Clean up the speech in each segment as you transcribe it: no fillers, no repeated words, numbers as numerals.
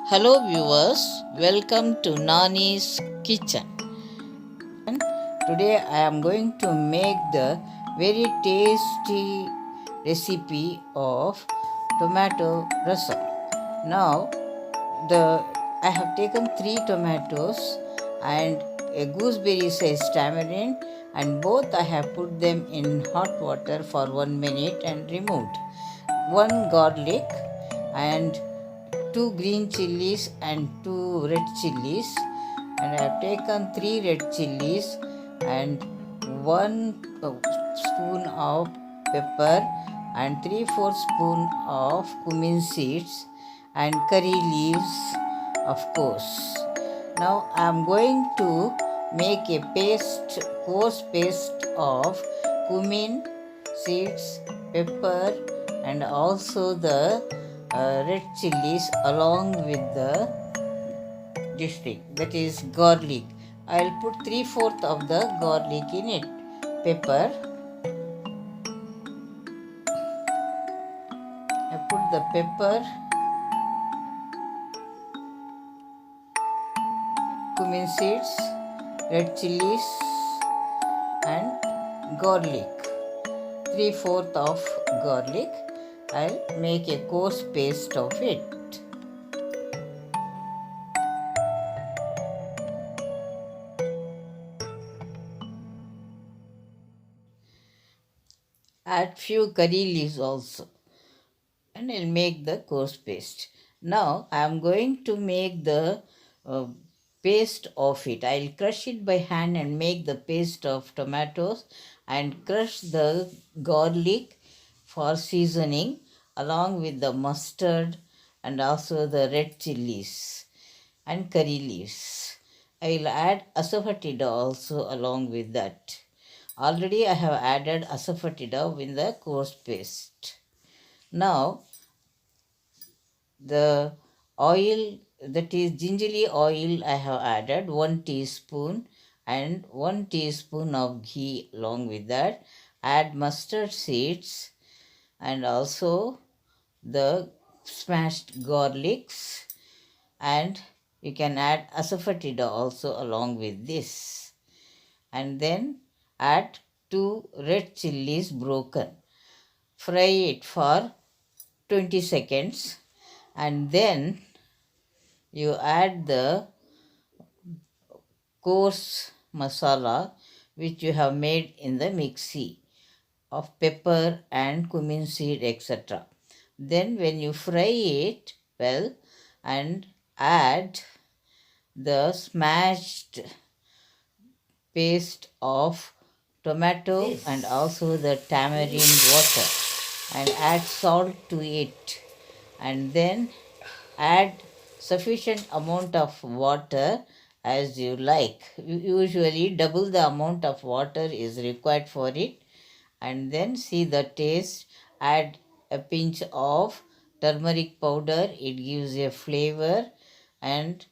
Hello viewers, welcome to Nani's Kitchen. Today I am going to make the very tasty recipe of tomato rasam. Now I have taken 3 tomatoes and a gooseberry sized tamarind, and both I have put them in hot water for 1 minute and removed. 1 garlic and 2 green chilies and 2 red chilies, and I have taken 3 red chilies and 1 spoon of pepper and 3/4 spoon of cumin seeds and curry leaves, of course. Now I am going to make a coarse paste of cumin seeds, pepper, and also the red chilies along with this thing, that is garlic. I'll put 3/4 of the garlic in it. Pepper, I put the pepper, cumin seeds, red chilies, and garlic. 3/4 of garlic. I'll make a coarse paste of it. Add few curry leaves also, and I'll make the coarse paste. Now I am going to make the uh, paste of it. I'll crush it by hand and make the paste of tomatoes and crush the garlic for seasoning along with the mustard and also the red chilies and curry leaves. I'll add asafoetida also along with that. Already I have added asafoetida in the coarse paste. Now the oil, that is gingerly oil, I have added 1 teaspoon and 1 teaspoon of ghee along with that. Add mustard seeds and also the smashed garlics, and you can add asafoetida also along with this, and then add 2 red chilies broken. Fry it for 20 seconds, and then you add the coarse masala which you have made in the mixie of pepper and cumin seed, etc. Then when you fry it well and add the smashed paste of tomato and also the tamarind water, and add salt to it, and then add sufficient amount of water as you like. Usually double the amount of water is required for it, and then see the taste. Add a pinch of turmeric powder, it gives a flavor, and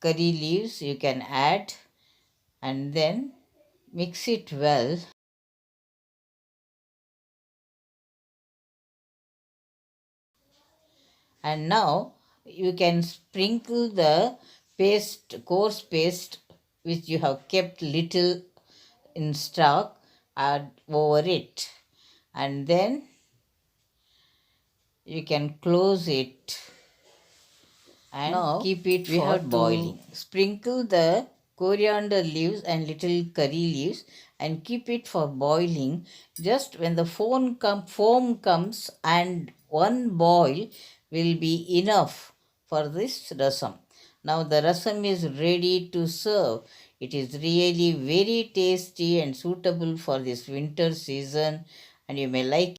curry leaves you can add, and then mix it well. And now you can sprinkle the coarse paste which you have kept little in stock, add over it, and then you can close it and now keep it for boiling. Sprinkle the coriander leaves and little curry leaves and keep it for boiling. Just when the foam comes and one boil will be enough for this rasam. Now the rasam is ready to serve. It is really very tasty and suitable for this winter season, and you may like